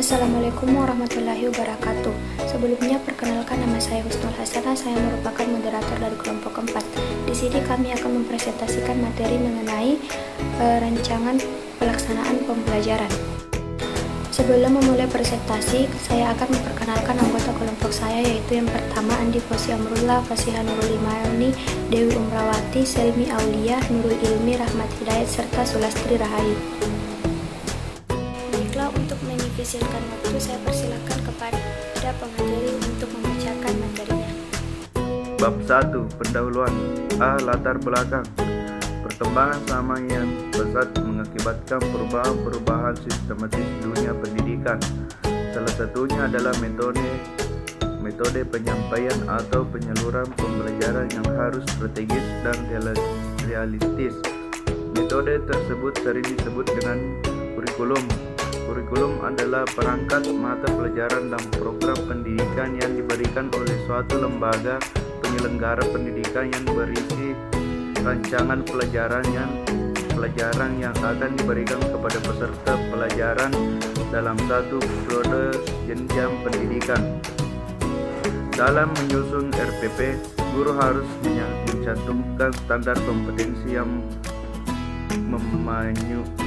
Assalamualaikum warahmatullahi wabarakatuh. Sebelumnya perkenalkan, nama saya Husnul Hasanah. Saya merupakan moderator dari kelompok 4. Di sini kami akan mempresentasikan materi mengenai rancangan pelaksanaan pembelajaran. Sebelum memulai presentasi, saya akan memperkenalkan anggota kelompok saya, yaitu yang pertama Andi Fosi Amrullah, Fasiha Nurul Imayani, Dewi Umrawati, Selmi Aulia, Nurul Ilmi, Rahmat Hidayat, serta Sulastri Rahayu. Baiklah, untuk mengefisienkan waktu, saya persilakan kepada pengajar untuk membacakan materinya. Bab 1. Pendahuluan. A. Latar belakang. Perkembangan zaman yang pesat mengakibatkan perubahan-perubahan sistematis dunia pendidikan. Salah satunya adalah metode penyampaian atau penyaluran pembelajaran yang harus strategis dan realistis. Metode tersebut sering disebut dengan kurikulum. Kurikulum adalah perangkat mata pelajaran dan program pendidikan yang diberikan oleh suatu lembaga penyelenggara pendidikan yang berisi rancangan pelajaran yang akan diberikan kepada peserta pelajaran dalam satu periode jenjang pendidikan. Dalam menyusun RPP, guru harus mencantumkan standar kompetensi yang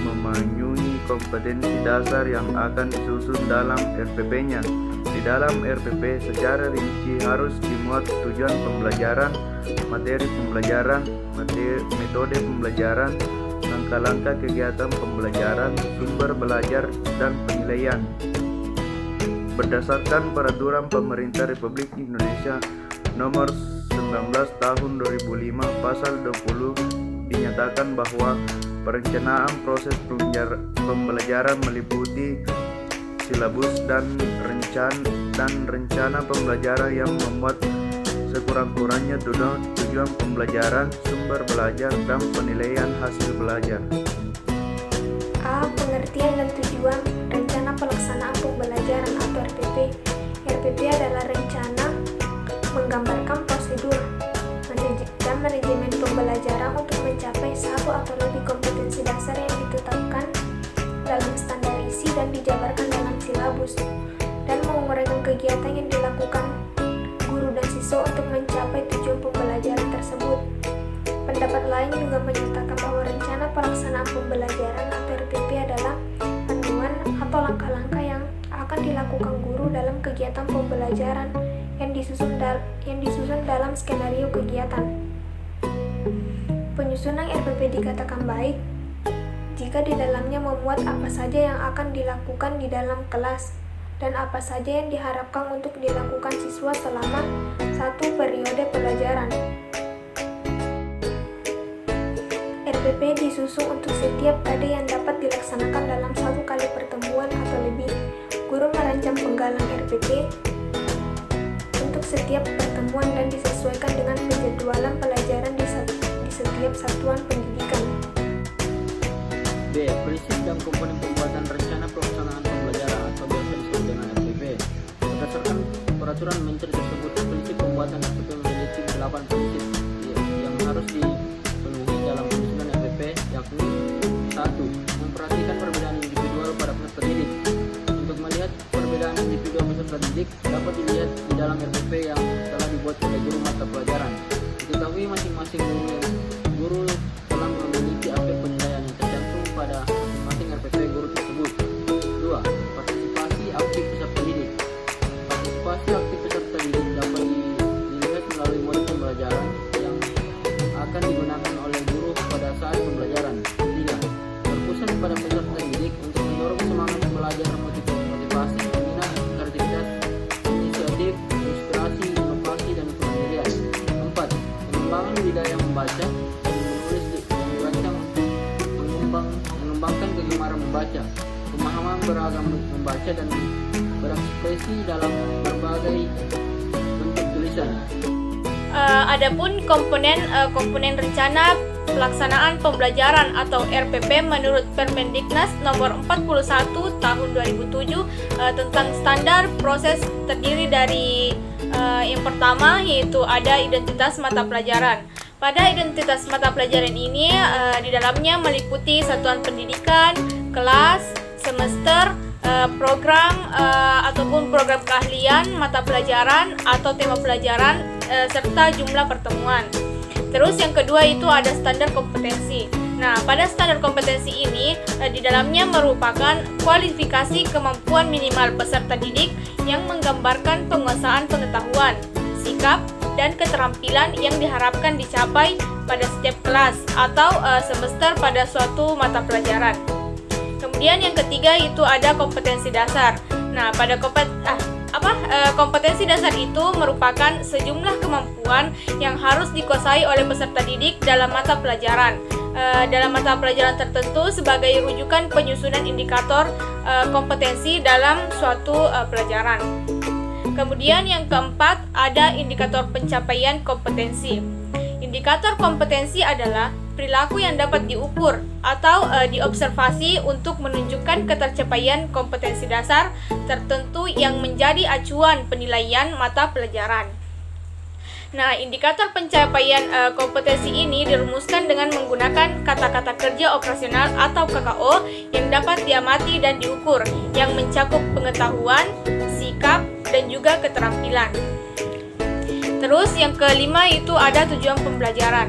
memenuhi kompetensi dasar yang akan disusun dalam RPP-nya. Di dalam RPP secara rinci harus dimuat tujuan pembelajaran, materi pembelajaran, metode pembelajaran, langkah-langkah kegiatan pembelajaran, sumber belajar, dan penilaian. Berdasarkan Peraturan Pemerintah Republik Indonesia Nomor 19 Tahun 2005 Pasal 20 dinyatakan bahwa perencanaan proses pembelajaran meliputi silabus dan rencana pembelajaran yang memuat sekurang-kurangnya tujuan pembelajaran, sumber belajar, dan penilaian hasil belajar. A. Pengertian dan tujuan rencana pelaksanaan pembelajaran atau RPP. RPP adalah rencana menggambarkan prosedur dan manajemen pembelajaran untuk mencapai satu atau lebih kompetensi dasar yang ditetapkan dalam standar isi dan dijabarkan dalam silabus, dan menguraikan kegiatan yang dilakukan guru dan siswa untuk mencapai tujuan pembelajaran tersebut. Pendapat lain juga menyatakan bahwa rencana pelaksanaan pembelajaran atau RPP adalah panduan atau langkah-langkah yang akan dilakukan guru dalam kegiatan pembelajaran yang disusun dalam skenario kegiatan. Penyusunan RPP dikatakan baik jika di dalamnya memuat apa saja yang akan dilakukan di dalam kelas dan apa saja yang diharapkan untuk dilakukan siswa selama satu periode pelajaran. RPP disusun untuk setiap kade yang dapat dilaksanakan dalam satu kali pertemuan atau lebih. Guru merancang penggalan RPP untuk setiap pertemuan dan disesuaikan dengan penjadwalan pelajaran di setiap satuan pendidikan. B. Prinsip dan komponen pembuatan rencana pelaksanaan pembelajaran atau biasa disebut dengan RPP. Berdasarkan peraturan Menteri tersebut, prinsip pembuatan RPP memiliki 8 prinsip yang harus dipenuhi dalam penyusunan RPP, yakni 1. Memperhatikan perbedaan individual pada peserta didik. Untuk melihat perbedaan individu peserta didik dapat dilihat di dalam RPP yang telah dibuat oleh guru mata pelajaran. Diketahui masing-masing guru telah memiliki aspek penilaian yang tercantum pada masing-masing RPP guru tersebut. 2. Partisipasi aktif peserta didik. Partisipasi aktif peserta didik dapat dilihat melalui model pembelajaran yang akan digunakan oleh guru pada saat pembelajaran. 3. Berpusat pada peserta didik untuk mendorong semangat belajar, motivasi, minat, kreativitas, inisiatif, inspirasi, inovasi, dan kemandirian. 4. Pengembangan budaya membaca dan menulis yang dirancang mengembangkan kegemaran membaca, pemahaman beragam membaca, dan berekspresi dalam berbagai bentuk tulisan. Adapun komponen rencana pelaksanaan pembelajaran atau RPP menurut Permendiknas nomor 41 tahun 2007 tentang standar proses terdiri dari yang pertama yaitu ada identitas mata pelajaran. Pada identitas mata pelajaran ini di dalamnya meliputi satuan pendidikan, kelas, semester, program ataupun program keahlian, mata pelajaran atau tema pelajaran serta jumlah pertemuan. Terus yang kedua itu ada standar kompetensi. Nah, pada standar kompetensi ini di dalamnya merupakan kualifikasi kemampuan minimal peserta didik yang menggambarkan penguasaan pengetahuan, sikap, dan keterampilan yang diharapkan dicapai pada setiap kelas atau semester pada suatu mata pelajaran. Kemudian yang ketiga itu ada kompetensi dasar. Nah, pada kompetensi dasar itu merupakan sejumlah kemampuan yang harus dikuasai oleh peserta didik dalam mata pelajaran. Dalam mata pelajaran tertentu sebagai rujukan penyusunan indikator kompetensi dalam suatu pelajaran. Kemudian yang keempat ada indikator pencapaian kompetensi. Indikator kompetensi adalah perilaku yang dapat diukur atau diobservasi untuk menunjukkan ketercapaian kompetensi dasar tertentu yang menjadi acuan penilaian mata pelajaran. Nah, indikator pencapaian kompetensi ini dirumuskan dengan menggunakan kata-kata kerja operasional atau KKO yang dapat diamati dan diukur, yang mencakup pengetahuan, sikap, dan juga keterampilan. Terus yang kelima itu ada tujuan pembelajaran.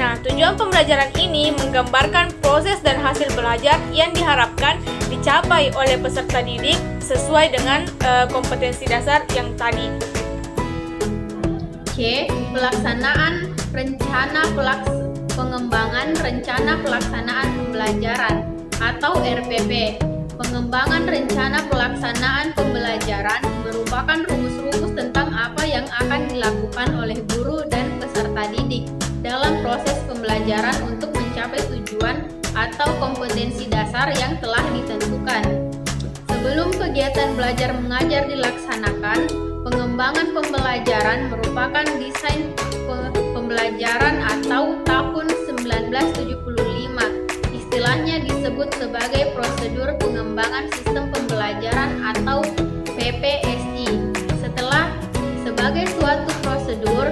Nah, tujuan pembelajaran ini menggambarkan proses dan hasil belajar yang diharapkan dicapai oleh peserta didik sesuai dengan kompetensi dasar yang tadi. C. Pelaksanaan pengembangan rencana pelaksanaan pembelajaran atau RPP. Pengembangan rencana pelaksanaan pembelajaran merupakan rumus-rumus tentang apa yang akan dilakukan oleh guru dan peserta didik dalam proses pembelajaran untuk mencapai tujuan atau kompetensi dasar yang telah ditentukan. Sebelum kegiatan belajar mengajar dilaksanakan, pengembangan pembelajaran merupakan desain pembelajaran atau tahun 1975. Istilahnya disebut sebagai prosedur pengembangan sistem pembelajaran atau PPSI. Sebagai suatu prosedur,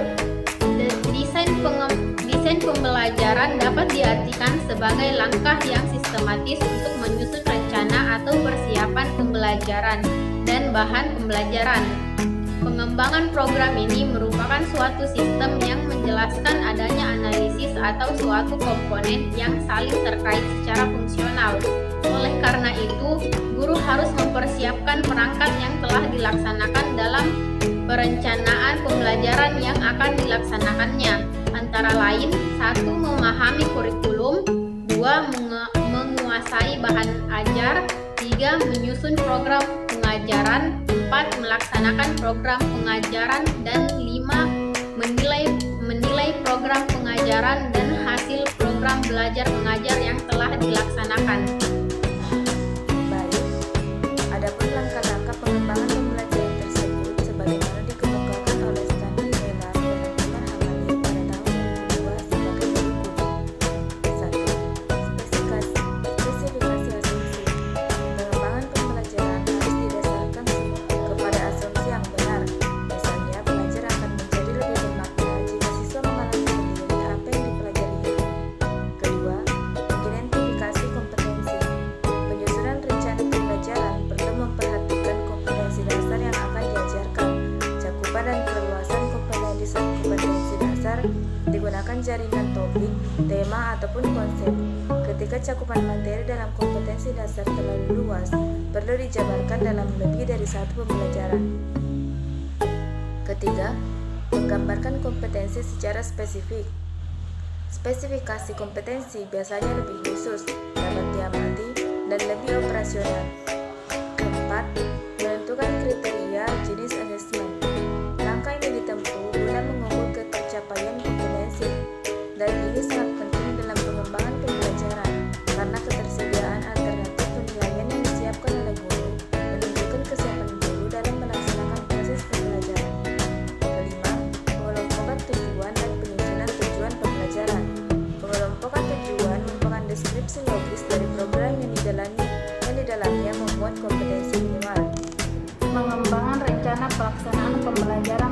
desain pembelajaran dapat diartikan sebagai langkah yang sistematis untuk menyusun rencana atau persiapan pembelajaran dan bahan pembelajaran. Pengembangan program ini merupakan suatu sistem yang menjelaskan adanya analisis atau suatu komponen yang saling terkait secara fungsional. Oleh karena itu, guru harus mempersiapkan perangkat yang telah dilaksanakan dalam perencanaan pembelajaran yang akan dilaksanakannya, antara lain 1. Memahami kurikulum, 2. Menguasai bahan ajar, 3. Menyusun program pengajaran, 4. Melaksanakan program pengajaran, dan 5. Menilai program pengajaran dan hasil program belajar mengajar yang telah dilaksanakan. Baik, adapun langkah-langkah pengembangan pembelajaran tersebut sebagaimana dikemukakan oleh Standar Dalam Penerapan Hamadi pada tahun 2002 sebagai berikut. 1. Spesifikasi asumsi. Pengembangan pembelajaran harus didasarkan kepada asumsi yang benar. Misalnya, belajar akan menjadi lebih bermakna jika siswa mengalami sendiri apa yang dipelajarinya. Kedua, mengidentifikasi kompetensi. Penyusunan rencana pembelajaran perlu memperhatikan kompetensi dasar yang akan diajarkan. Cakupan dan keluasan kompetensi dasar digunakan jaringan topik, tema, ataupun konsep. Ketika cakupan materi dalam kompetensi dasar terlalu luas, perlu dijabarkan dalam lebih dari satu pembelajaran. Ketiga, menggambarkan kompetensi secara spesifik. Spesifikasi kompetensi biasanya lebih khusus, dapat diamati, dan lebih operasional. Keempat, menentukan kriteria jenis asesmen. Langkah ini ditempuh guna mengukur ketercapaian kompetensi, dan ini sangat penting dalam pengembangan pembelajaran karena ketersediaan alternatif penilaian yang disiapkan oleh guru menunjukkan kesiapan guru dalam melaksanakan proses pembelajaran. Kelima, pengelompokan tujuan dan penyusunan tujuan pembelajaran. Pengelompokan tujuan merupakan deskripsi logis dari program yang di dalamnya memuat kompetensi minimal. Pengembangan rencana pelaksanaan pembelajaran